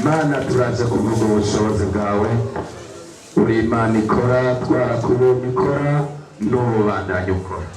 mana turaza kuvuga ubushobozi bwawe uri Imana ikora twarakubonye ikora n'ubu bandanye ukora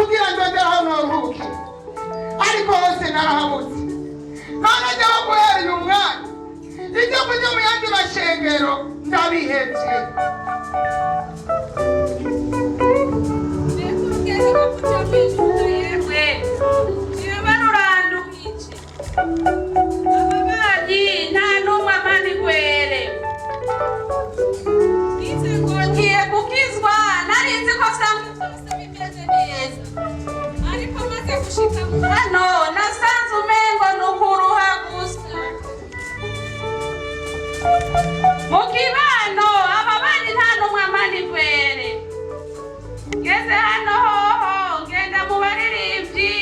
kugira ngo ndaho noruhuke ariko hose narahabutse none jyaho guhera uyu mwanya ibyo kujya mu yandi mashengero ndabihebye hano nasanze umengo nukuruha gusa mu kibano ababanyi nta numwe amani kwere ngeze hano hoho ngenda mu baririmbyi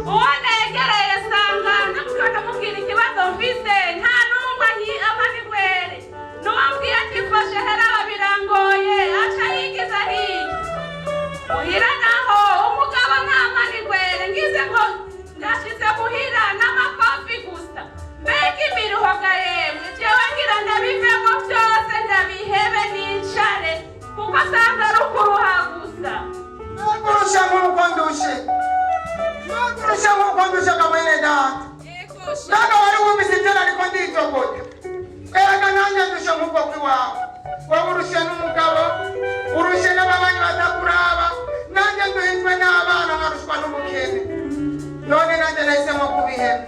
uwo negereye sanga ndamubwira ndamubwira ikibazo mfise nta numwe amani kwere nuwambwiye ati fashe heraho birangoye aca yigiza hiya muhira naho umugabo nta mani kwere ngize ngo ndashize muhira n'amakofi gusa mbega imiruhoga yemwe jewe ngira ndabivemo byose ndabihebe nicare kuko asanga ari ukuruha gusa kurusha nk'uko ndushe kurusha nk'uko ndushe kamwene data ntabwo wari wumvise ibyo ariko nditogote erega nanjye ndushe nk'uko kw'iwawe wowe urushe n'umugabo urushe n'ababanyi batakuraba nanjye nduhizwe n'abana nkarushwa n'ubukene none nanjye nahisemo kubiheba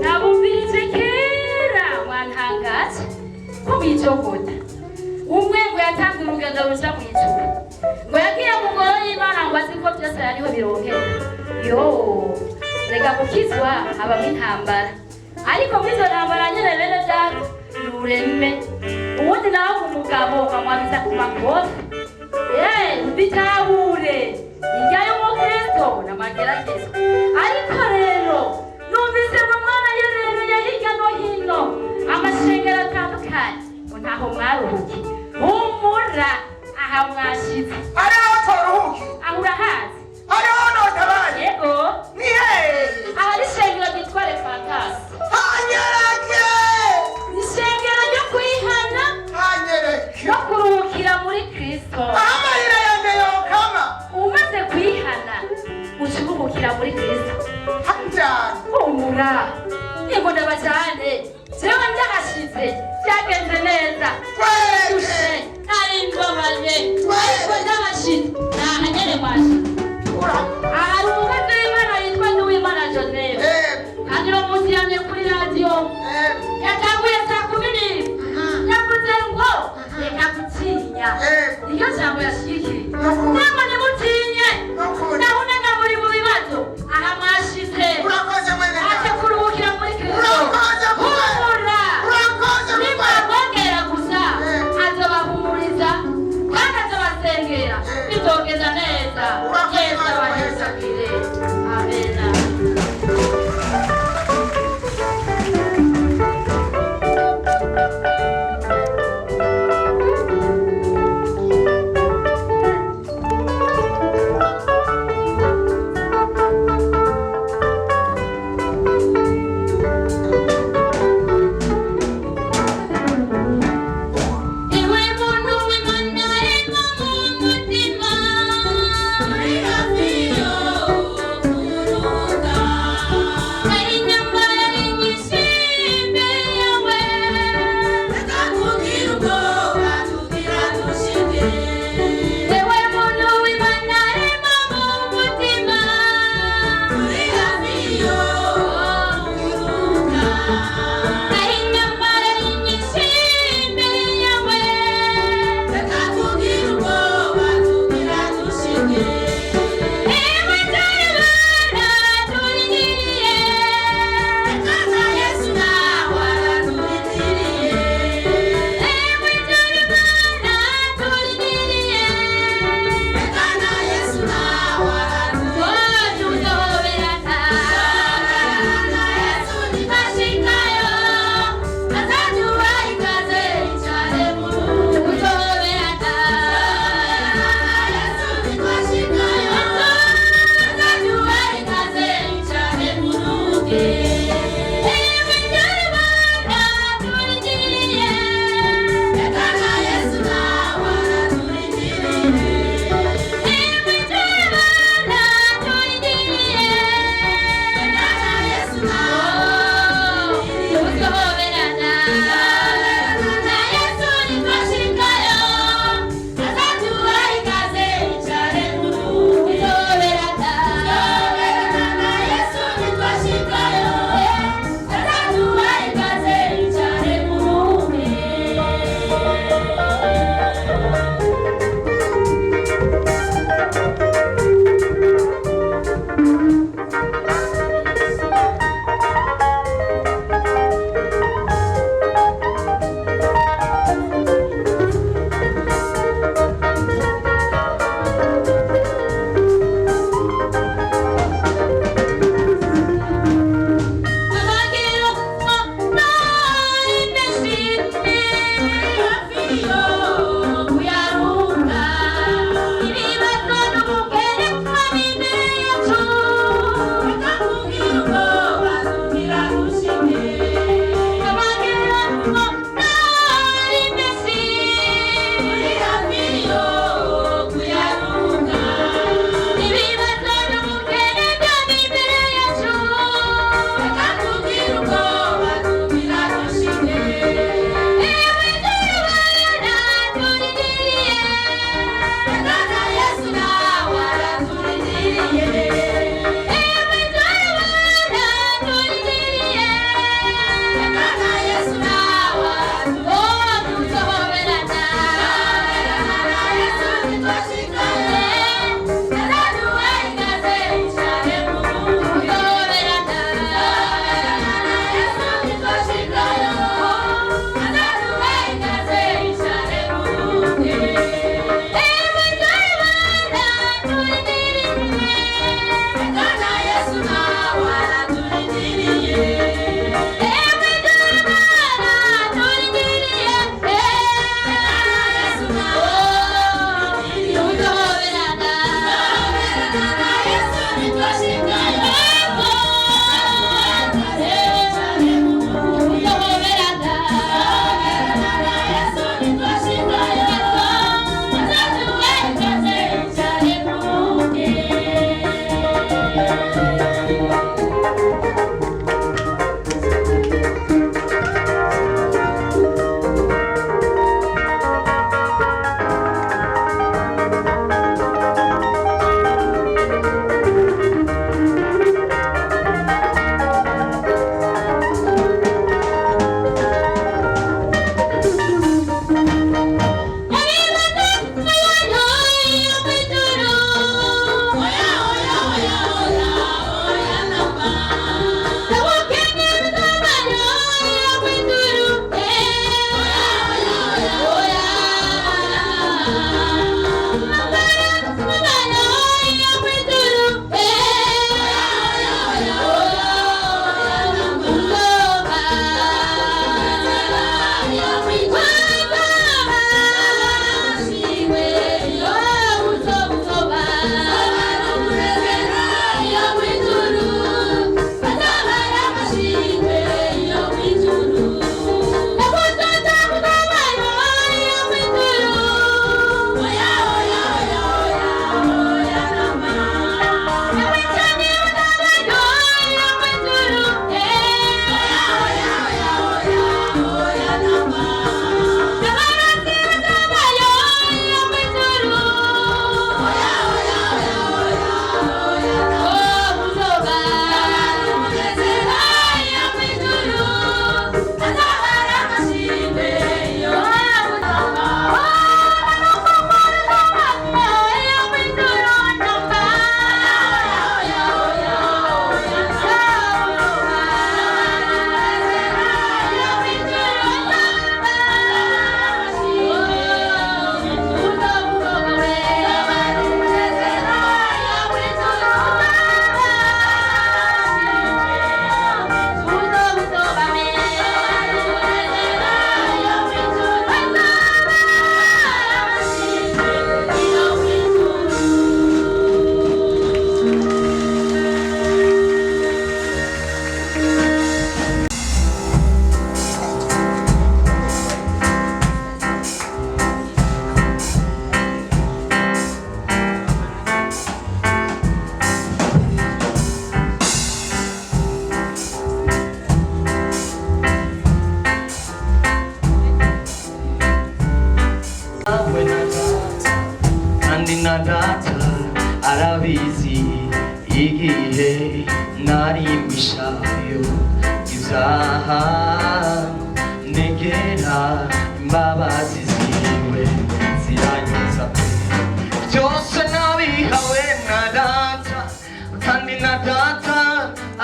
nabumvirije kera mwantangaje ko mwicogota umwe ngo yatanze urugendo ruja mw'ijuru ngo yagiye mu ngoro y'Imana ngo azi ko byose ariho birongera yo reka gukizwa habamo intambara ariko mw'izo ntambara nyene bene data nureme ubundi nawe umugabo ukamwambisa ku makofi bitahure irya y'umukristo n'amagerageza ariko rero numvise ngo mwana yerereye hirya no hino amashengero atandukanye ngo ntaho mwaruhuki humura aha mwashitse ariho toruhuki aho urahazi ariho notabaye yego ni hehe aha ari ishengero ryitwa refantasi hanyereke ishengero ryo kwihana hanyereke no kuruhukira muri kristo amarira yanjye yokama umaze kwihana uca uruhukira muri kristo hanjani humura yego ndabajane jewe ndahashitse byagenze neza twereke nari mbabaye ariko ndahashitse nahanyere mwashitse hari umukozi w'Imana yitwa Nduwimana Joseph kandi uno munsi yamye kuri radiyo yatanguye saa 10 yavuze ngo reka gutinya iyo jambo yashyikiye ntabwo nimutinye naho unenga muri mu bibazo aha mwashitse urakoze mwene aje kuruhukira muri kristo humura nimwabongera gusa azobahumuriza kandi azobasengera bizogenda neza yesu abahezagire amena bwayo ibyaha negera imbabazi ziwe ziranyoza byose nabihawe na data kandi na data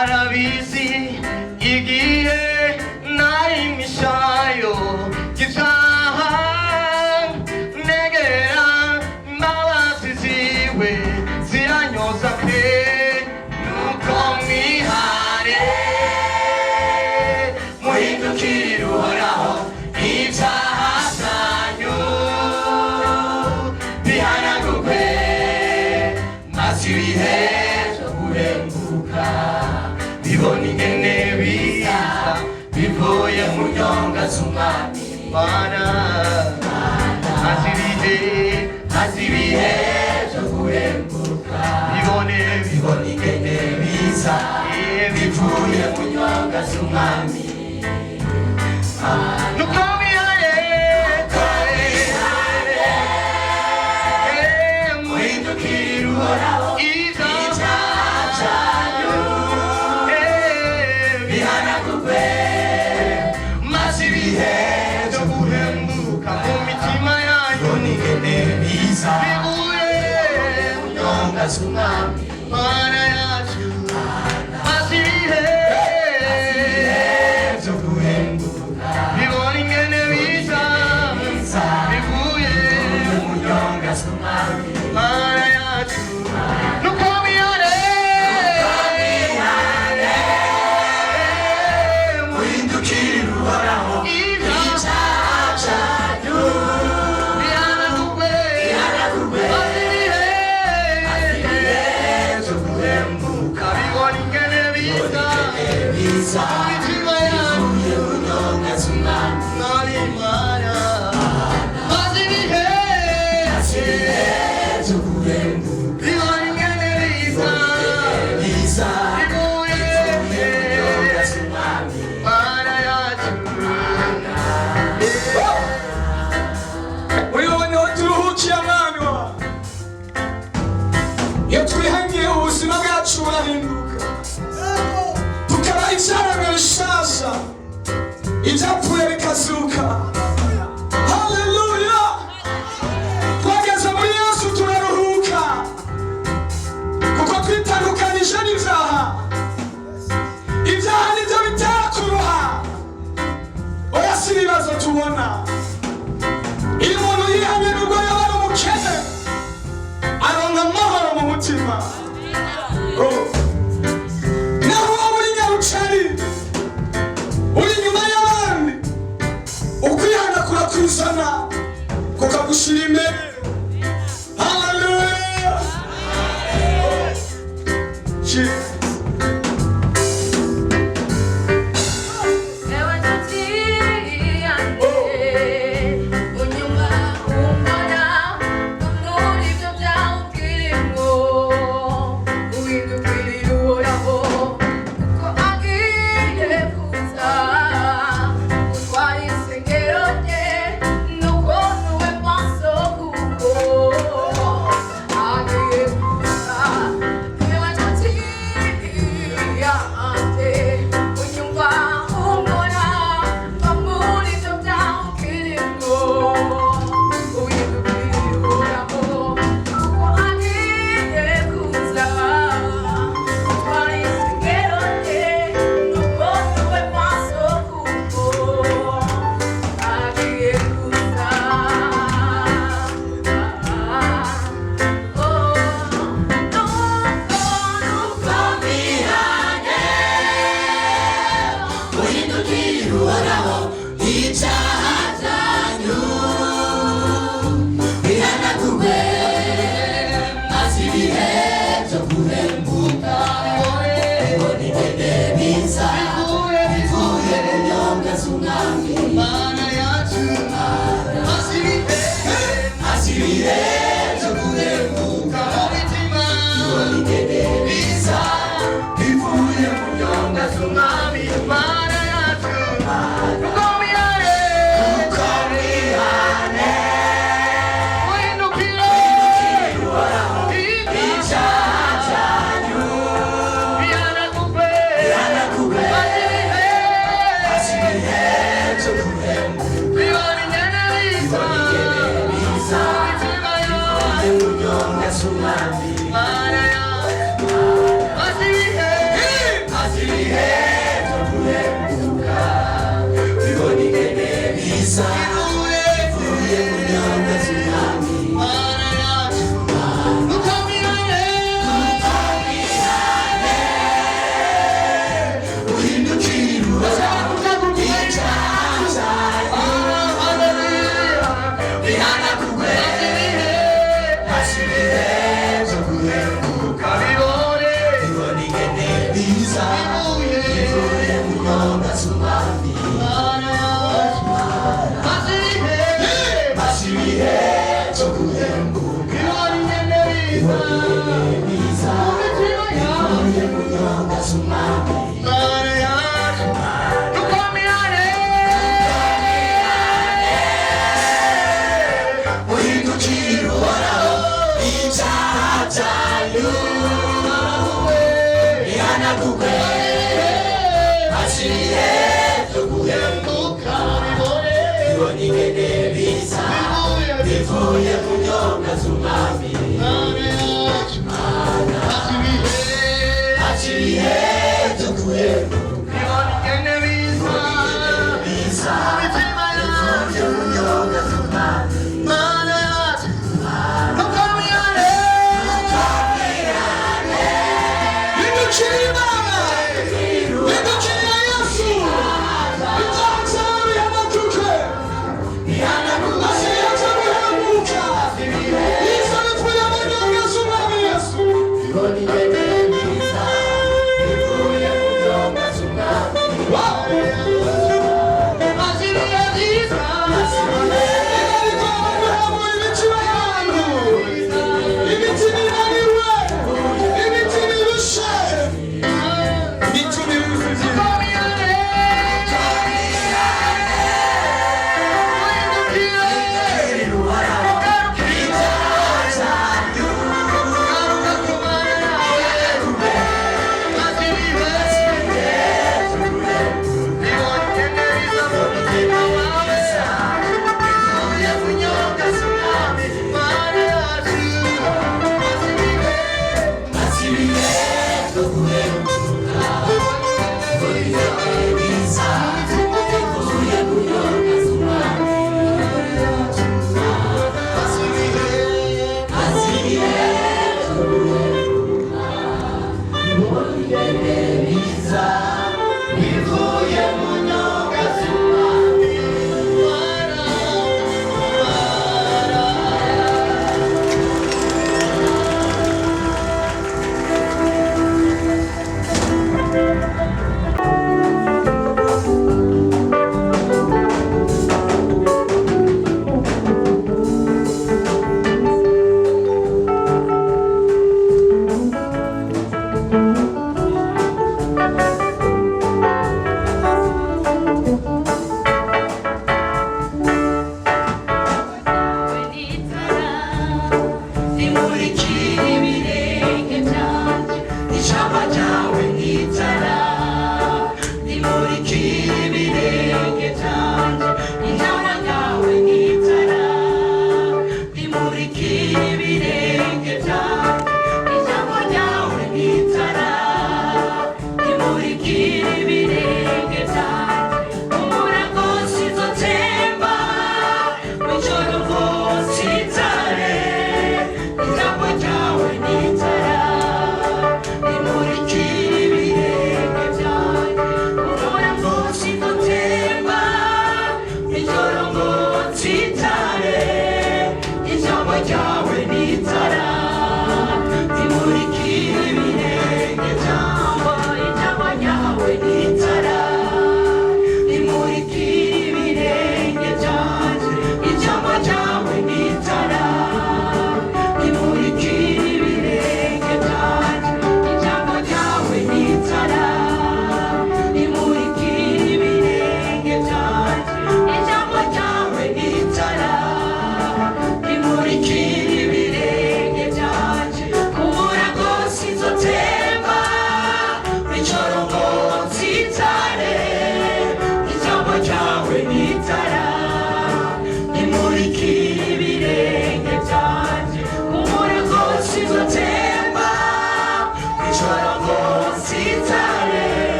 arabizi igihe narimishayo ibyaha negera imbabazi ziwe ziranyoza pe nuko mwihare muhindukire uhoraho ibyaha byanyu bihanagurwe maze ibihe byo guhembuka bibona ingene biza bivuye mu nyonga z'umwami Mana maze ibihe byo guhembuka bibona ingene biza bivuye mu nyonga z'umwami nuko mwihare muhindukire uhoraho ibyaha byanyu bihanagurwe maze ibihe byo guhembuka mu mitima yanyu n'ingene biza bivuye mu nyonga z'umwami Mana yacu maze ibihe byo guhembuka bibona ingene biza bivuye mu nyonga z'umwami Mana yacu nuko mwihare muhindukire uhoraho ibyaha byanyu bihanagurwe maze ibihe byo guhembuka bibona ingene biza mu mitima yanyu mu nyonga z'umwami Mana maze ibihe byo guhembuka bibona ingene biza bivuye mu nyonga z'umwami Mana yacu Uri wowe niho turuhukiye mwami wawe iyo twihangiye ubuzima bwacu burahinduka tukaba ibyaremwe bishasha ibyapfuye bikazuka haleluya twageze muri yesu turaruhuka kuko twitandukanije n'ibyaha ibyaha nibyo bitera kuruha oya si ibibazo tubona iyo umuntu yihanye n'ubwo yaba ari umukene aronka amahoro mu mutima naho wowe uri nyarucari uri inyuma y'abandi ukwihana kurakwizana kukagushira imbere haleluya Ewe nshuti yanjye unyuma umbona muri ibyo byaha ubwirimo uhindukirire uhoraho kuko agiye kuza gutwara isengero rye nuko nuwe maso kuko agiye kuza ewe nshuti yanjye unyumva umbona muri ibyo byaha ubwirimo uhindukirire uhoraho kuko agiye kuza gutwara isengero rye nuko nuwe maso kuko agiye kuza muhindukire uhoraho ibyaha byanyu bihanagurwe maze ibihe byo guhembuka bibona ingene biza bivuye mu nyonga z'umwami Mana yacu maze ibihe byo guhembuka mu mitima bibona ingene biza bivuye mu nyonga z'umwami Mana yacu nuko mwihare muhindukire uhoraho ibyaha byanyu bihanagurwe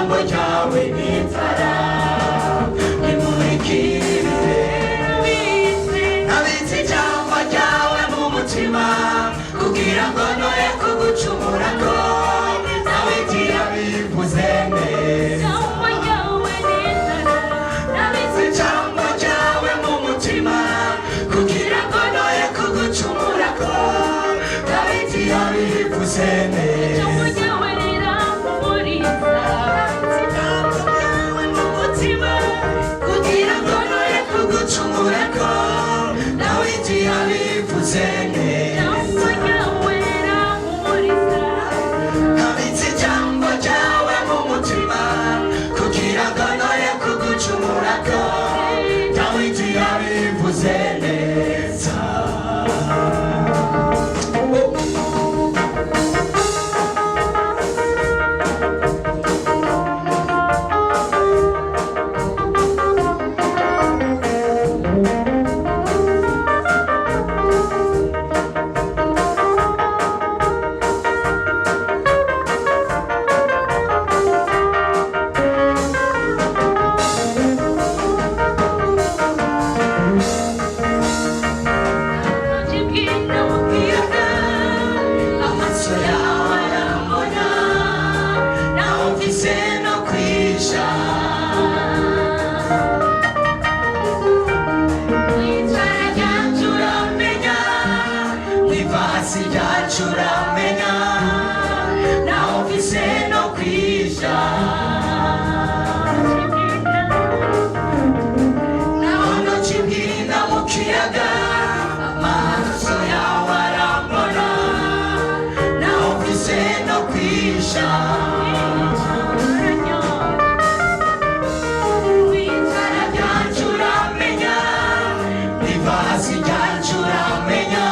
ijambo ryawe n'itara rimurikire nabitse ijambo ryawe mu mutima kugira ngo noye kugucumurako nawe igihe bivuze neza nabitse ijambo ryawe mu mutima kugira ngo noye kugucumurako nawe igihe bivuze neza kugira ngo noye kugucumurako nawe igihe bivuze neza nabitse ijambo ryawe mu mutima kugira ngo noye kugucumurako nawe igihe bivuze neza amaso yawe arambona naho mfise no kwisha mw'itara ryacu uramenya mw'ivasi ryacu uramenya naho mfise no kwisha naho nocibwina mu kiyaga amaso yawe arambona naho mfise no kwisha mw'itara ryacu uramenya mw'ivasi ryacu uramenya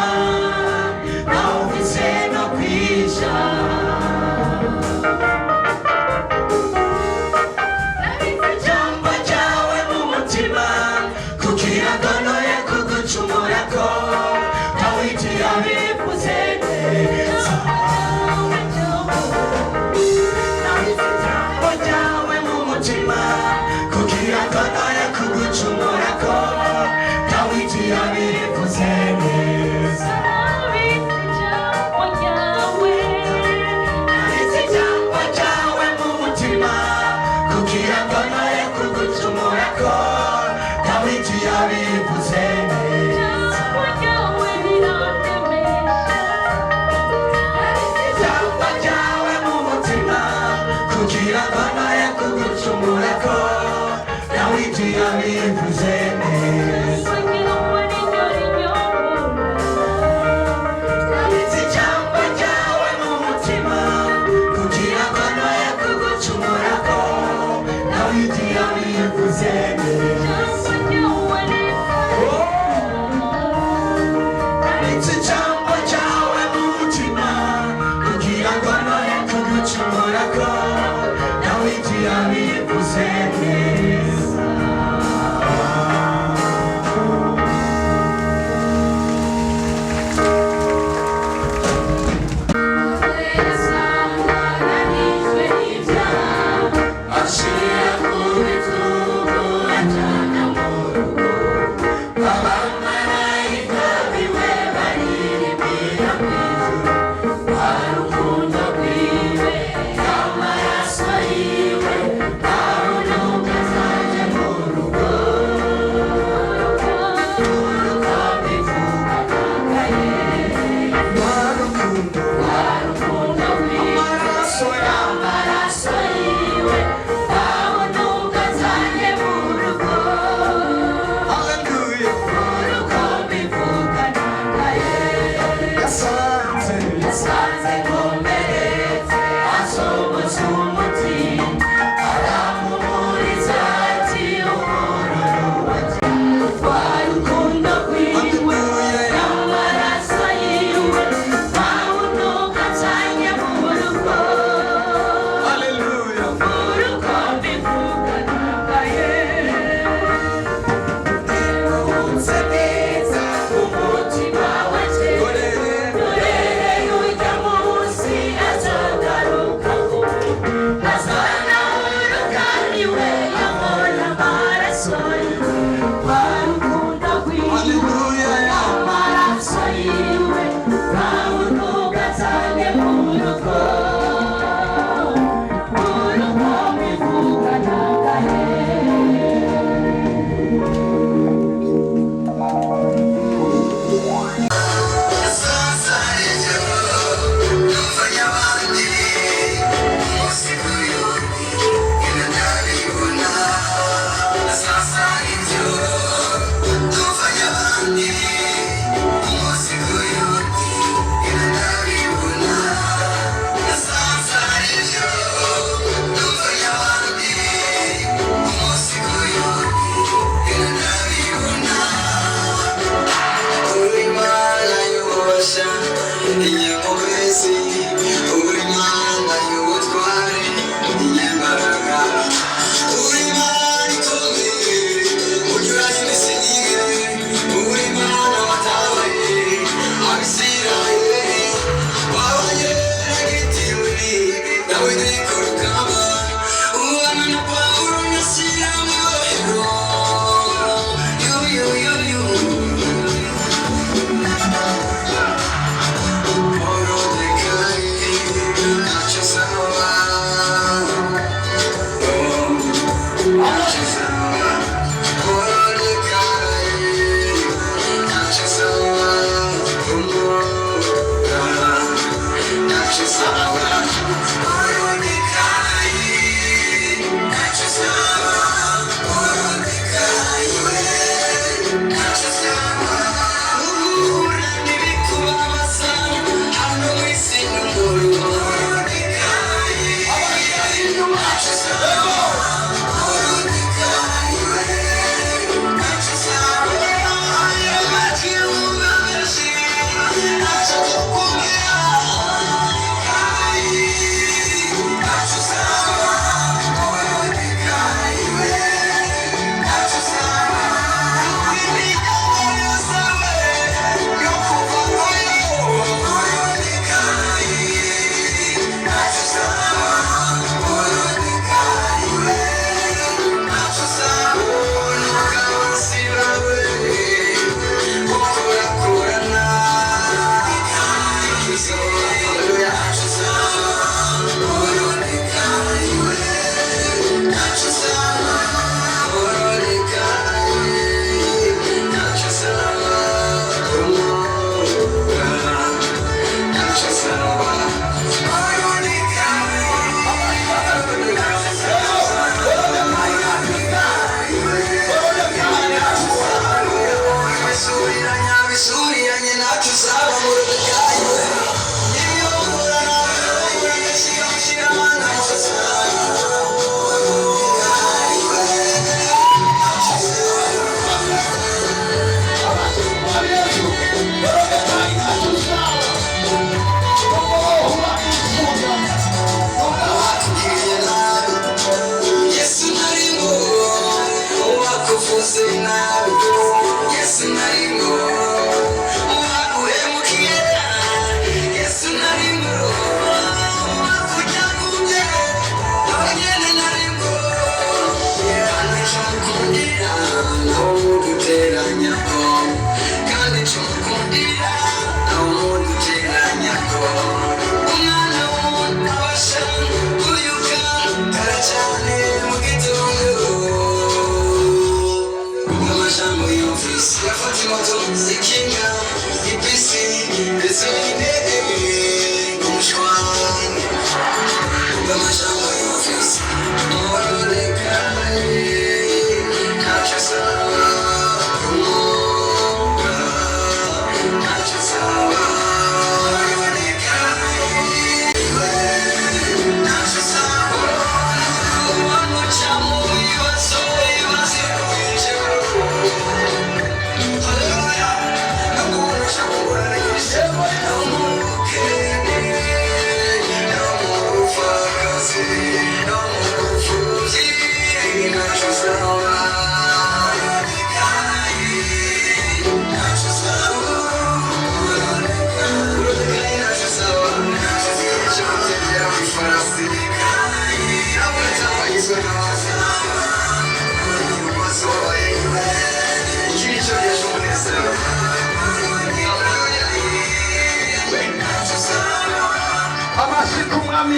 naho mfise no kwisha nabitse ijambo ryawe mu mutima kugira ngo noye kugucumurako nawe igihe bivuze neza nabitse ijambo ryawe mu mutima kugira ngo noye kugucumurako nawe igihe bivuze neza nabitse ijambo ryawe mu mutima kugira ngo noye kugucumurako nawe igihe bivuze neza ijambo ryawe mu mutima kugira ngo noye kugucumurako nawe igihe bivuze neza nabitse ijambo ryawe mu mutima kugira ngo noye kugucumurako nawe igihe bivuze neza nabitse ijambo ryawe mu mutima kugira ngo noye kugucumurako nawe igihe bivuze neza ashira ku bitugu ajyana mu rugo abamarayika biwe baririmbira mu ijuru urukundo rwiwe n'amaraso yiwe ntarunuka azajya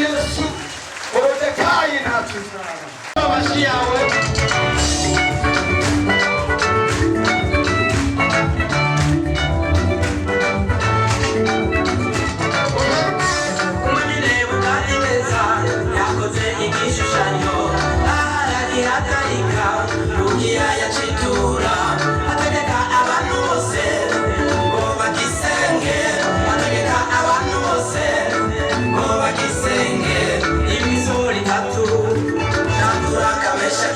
Yesu, Mordecai ntacuzana. Amashi yawe. Umunyireba kandi neza yakoze igishushanyo aragihagarika rugiya yacitura ategeka abantu bose ngo bagisenge ategeka abantu bose ngo bagisenge imisoro itatu natura kamesha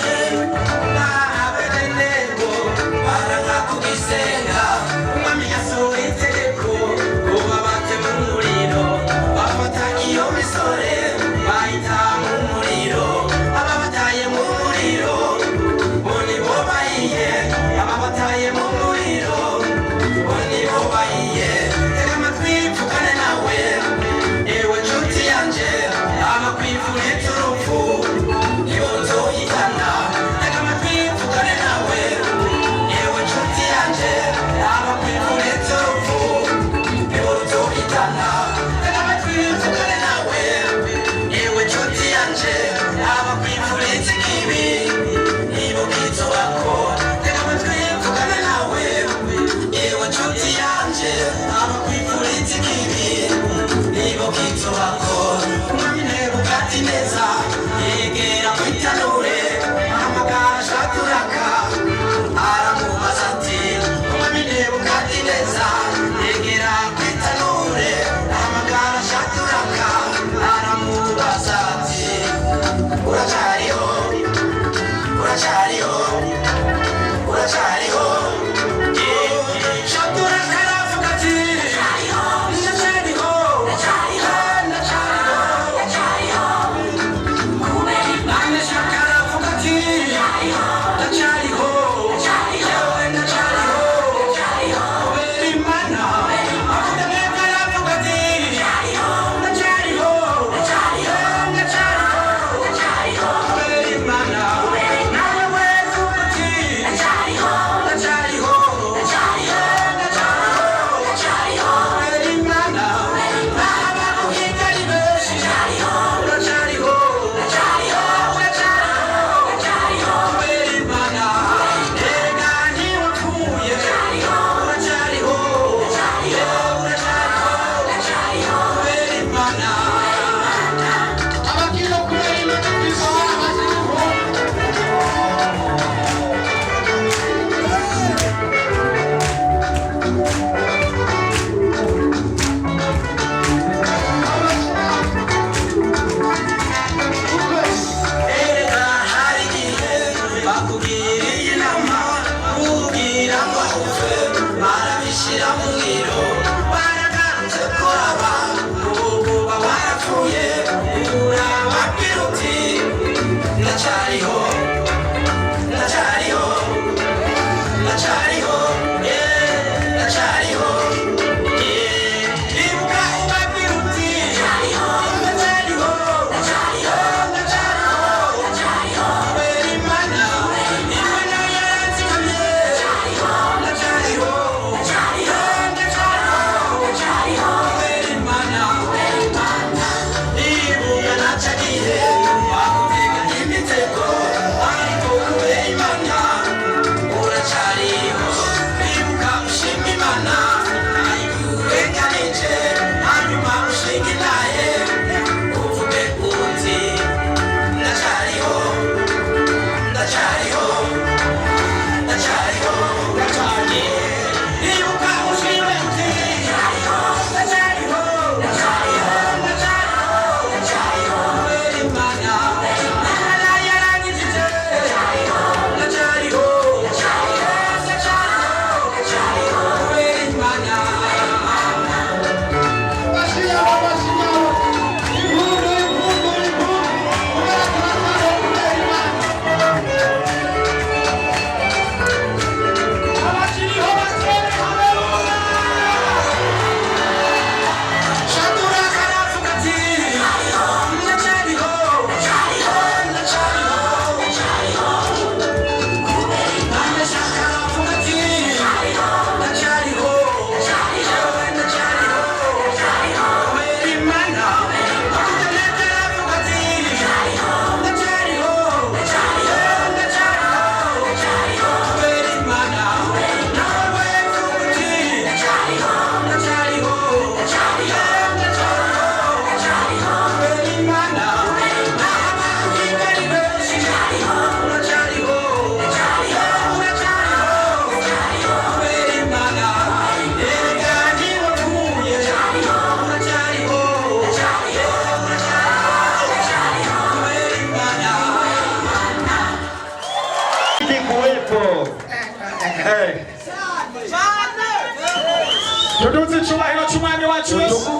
Tuduze cyubahiro cy'umwami wacu Yesu.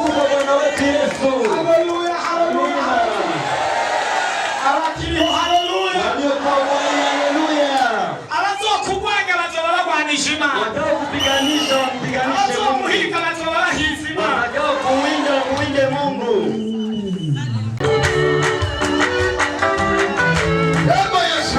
Haleluya, haleluya. Abakiriho haleluya. Abazokugwanya bazoba bagwanisha Imana. Watakupiganisha wapiganishe Mungu. Abazomuhiga bazoba bahiza Imana. Watakao kuwinda muwinde Mungu. Yego Yesu.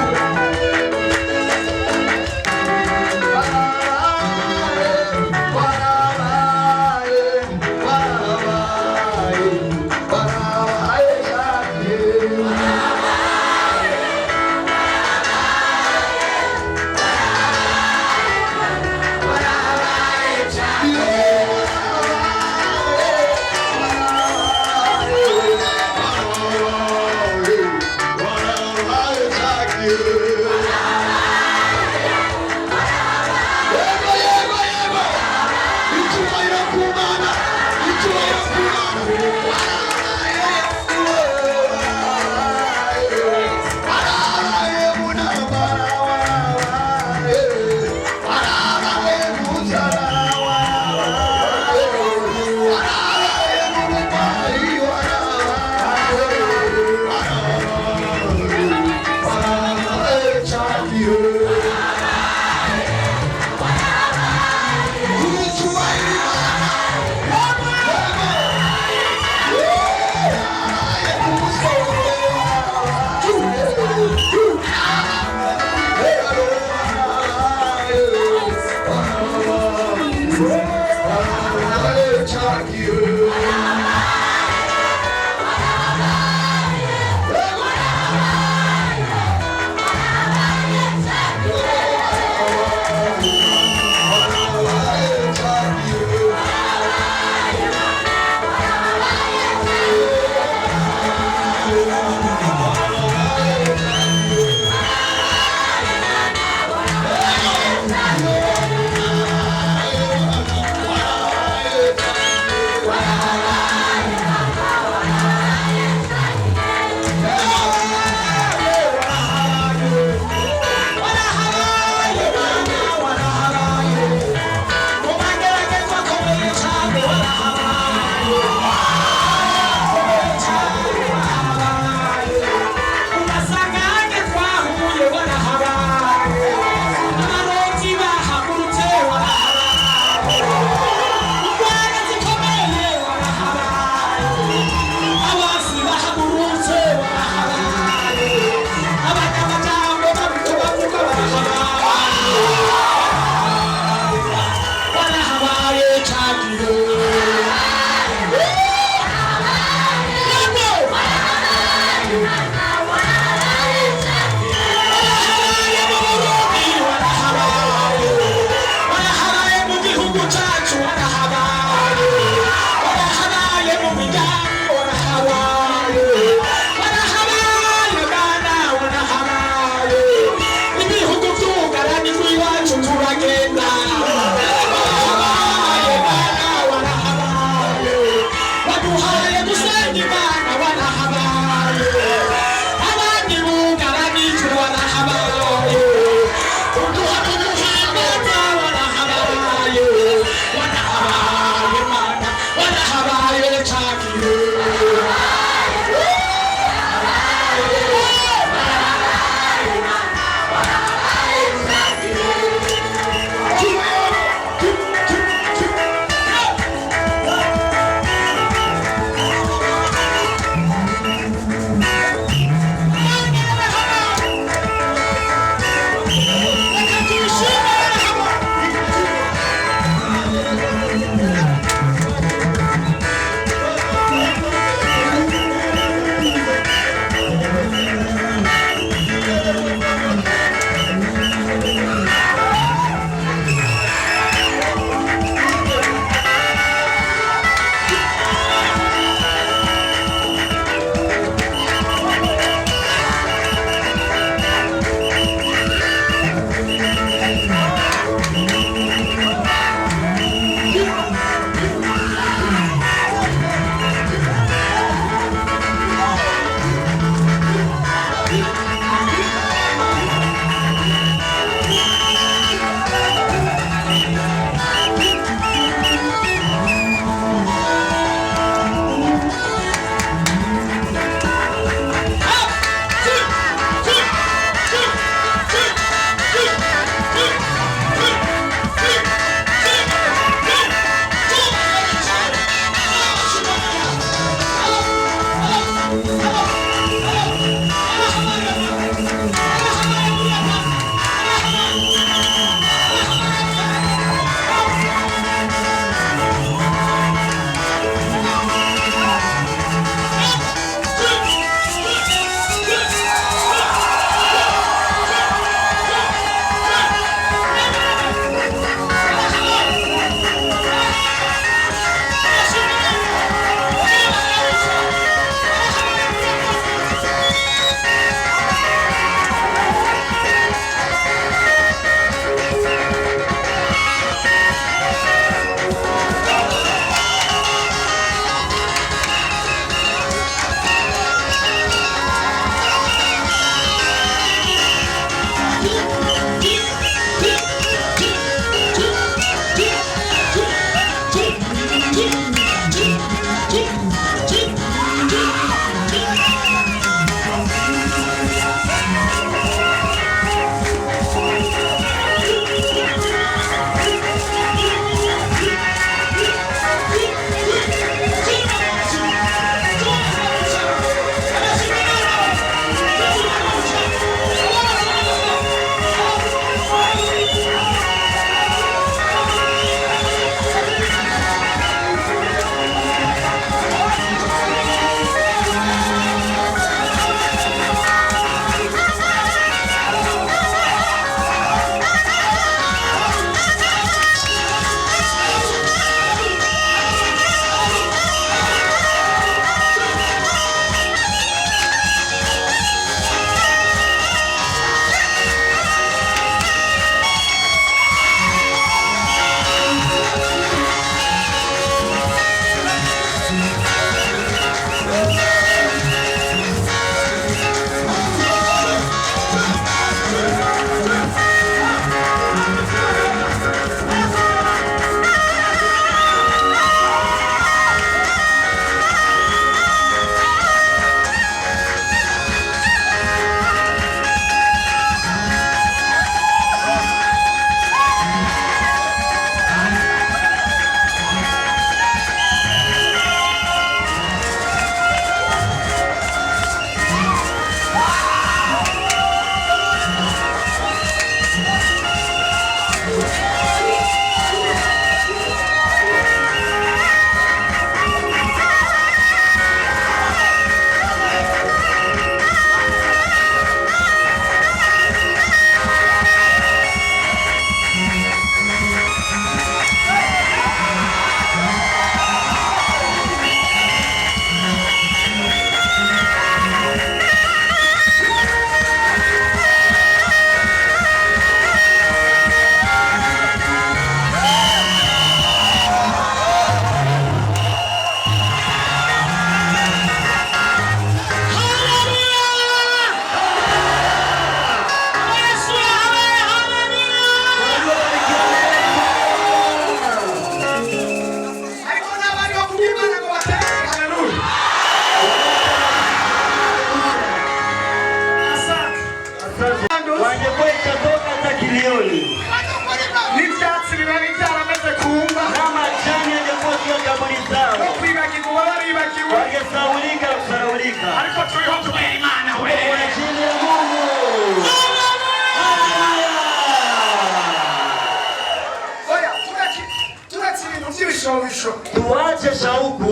ishusho tuache shauku.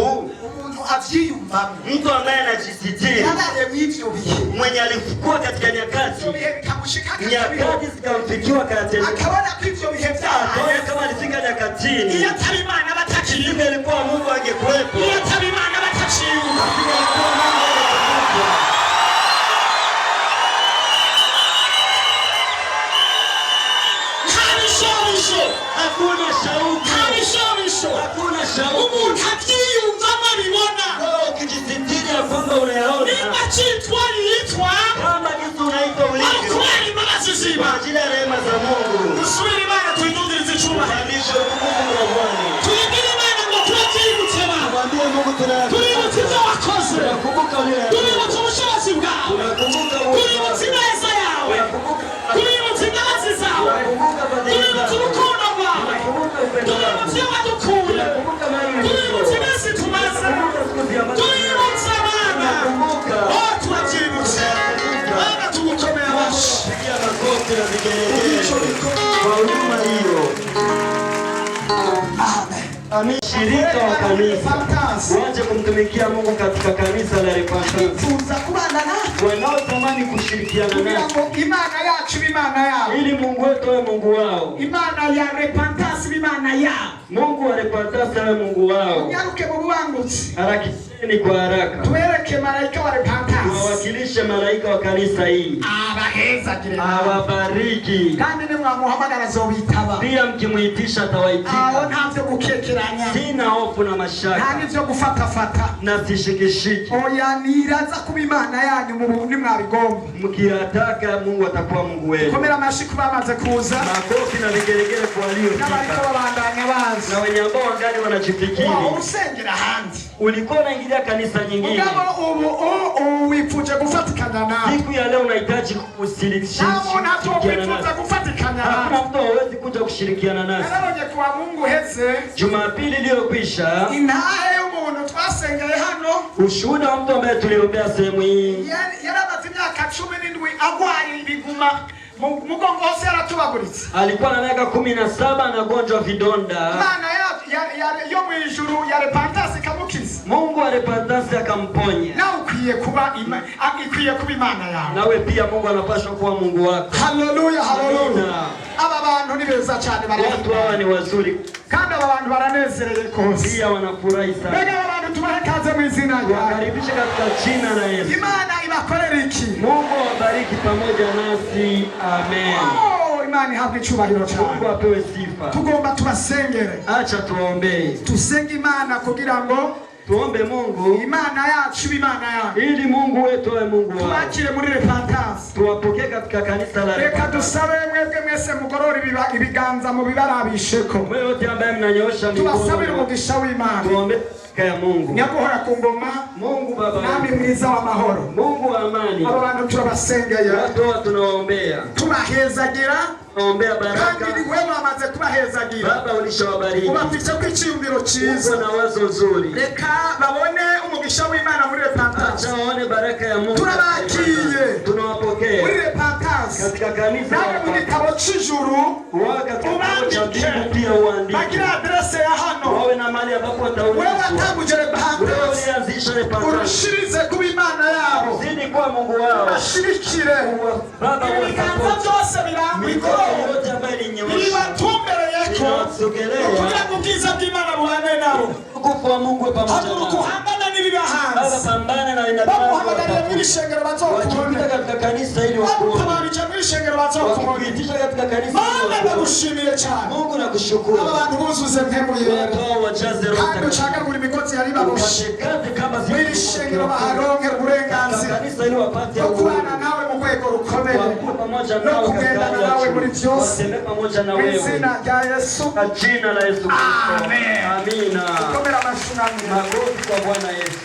umuntu avyiyumvamo Mtu ambaye anajisitiri, yabaye mw'ivyo bihe mwenye alikuwa katika nyakati, ivyo bihe bikamushika nyakati zikamfikiwa kateni, akabona ko ivyo bihe akaona vyabaye kama alifika nyakatini, iyo atari imana batakiriho ingelikuwa Mungu angekuwepo, iyo atari imana batakiyumva ingelikuwa Mungu angekuwepo. Hakuna shauku, hakuna shauku. umuntu avyiyumvamo abibona Ukijisitiri ya kwamba unayaona nimba citwa yitwa kama kitu unaitwa ulivyo kubera imbabazi kwa z'Imana ajili ya rehema za Mungu. dusubire Imana tuyidundirize icubahiro Pandisha Mungu wa Bwana. tuyibwire Imana ngo turavyibutse Baba Mwambie Mungu tuributse ivyo wakoze tunakumbuka uliyoyafanya. tuributse ubushobozi bwawe Tunakumbuka uwezo tuributse wako. ineza yawe Tunakumbuka tuributse imbabazi zawe tunakumbuka fadhili tuributse zako. urukundo rwawe Tunakumbuka upendo wako. tuributse iyo wadukuye Tunakumbuka mahali tuributse ulikotoa. iminsi tumaze Tunakumbuka siku za ambazo tuributse abana tunakumbuka. turavyibutse Baba tugukomeye amashyi Pigia makofi na vigelegele kwa huduma hiyo. Shirika wa kanisa waje kumtumikia Mungu katika kanisa la Repentance, tuza kubana nawe wanaotamani kushirikiana kugira nasi ngo imana yacu ibe imana yabo ili Mungu wetu awe Mungu wao. imana ya Repentance ibe imana yabo Mungu wa Repentance awe Mungu wao. unyaruke mu bubangutsi Harakisheni kwa haraka, tubereke marayika wa Repentance tuwawakilishe malaika wa kanisa hii, abahezagire awabariki. kandi nimwamuhamagara azobitaba Pia mkimuitisha aho atawaitika. ntavyo gukekeranya Sina hofu na nta mashaka n'ivyo gufatafata na sishikishiki. oya niraza kuba imana yanyu mu bundi mwabigomba Mkiyataka Mungu atakuwa Mungu wenu. komera amashyi ku bamaze kuza Makofi na vigelegele kwa n'abariko waliofika babandanya baza na wenye ambao wangali wanajifikiri. usengera ahandi Ulikuwa unaingilia kanisa nyingine, mugabo ubu wipfuje gufatikanya nawe siku ya leo unahitaji nta muntu kushirikiana atokwifuza nasi. gufatikanya Hakuna nawe mtu hawezi kuja kushirikiana nasi. narabonye kuwa Mungu heze Jumapili iliyokwisha, intahe y'umuntu twasengeye hano ushuhuda wa mtu ambaye tuliombea sehemu hii, yaramaze imyaka 17 agwaye ibiguma mugongo hose yaratubaguritse alikuwa na miaka 17 anagonjwa vidonda. imana yo mwijuru ya Repentance ikamukiza Mungu wa Repentance akamponya. nawe ukwiye kuba imana yawe Nawe pia Mungu anapaswa kuwa Mungu wako. haleluya haleluya Amina. aba bantu ni beza cyane Watu hawa ni wazuri, kandi aba bantu baranezereye kose pia wanafurahi sana. mbega aba bantu tubahe kaze mu izina ryawe Wakaribishe katika jina la Yesu. imana ibakorera iki Mungu awabariki pamoja nasi. Amen. Oh, imana ihabwe icyubahiro Mungu cyane apewe sifa. tugomba tubasengere Acha tuwaombee. tusenge imana kugira ngo Tuombe Mungu imana yacu ibe imana yacu ili Mungu wetu awe Mungu wao. tubakire muri Repentance Tuwapokee katika kanisa la reka Repentance. dusabe mwebwe mwese mugorora ibiganza mu bibarabisheko Wewe wote ambaye mnanyoosha tubasabire mikono, umugisha w'imana tuombe ya Mungu. nyaguhora ku ngoma Mungu Baba, nami mwiza w'amahoro Mungu wa amani. aba bantu turabasengeye Watu hawa tunawaombea. tubahezagira Tunaombea kandi baraka. ni wewe wamaze kubahezagira Baba ulishawabariki. ubafise ko icyiyumviro cyiza Uko na wazo zuri. reka babone umugisha w'imana muri Repentance Acha waone baraka ya Mungu. turabakiye Tunawapokea muri Repentance katika kanisa nawe mu la gitabo cy'ijuru Wao katika kitabu cha Biblia pia uandike. bagira adrese ya hano Wawe na mali ambapo wewe wataulizwa. watanguje Wewe Repentance ulianzisha Repentance. urushirize kuba imana yabo Zidi kuwa Mungu wao. bashirikire Baba ibiganza wasapoti. byose birambikwa Mikono yote ambayo ilinyooshwa bibatumbereyeko inawasogelea. kugira ngo ubwiza bw'imana buhane nabo Utukufu wa Mungu pamoja haguruka nao. uhangana n'ibiba Baba hanze pambana na inabidi bamuhamagariye muri ishengero bazokubone wakipita katika kanisa ili wakuone. bamutabarije muri ishengero bazokubone Wakipitisha katika kanisa ili mana wakuone. ndagushimiye cyane Mungu nakushukuru. aba bantu buzuze mpemu yera Watu hao wajaze Roho kandi Mtakatifu. ucagagura imigozi yari baboshe Washikaze kama muri iri shengero baharonkera uburenganzira kanisa ili wapate no uhuru. kubana nawe mu rwego rukomeye Wakuwe pamoja no nao kugendana katika nawe hali muri ya juu. byose Watembee pamoja na mu wewe. izina rya Yesu Kwa jina la Yesu Kristo. Amen. Amina. komera amashyi namwe Makofi kwa Bwana Yesu.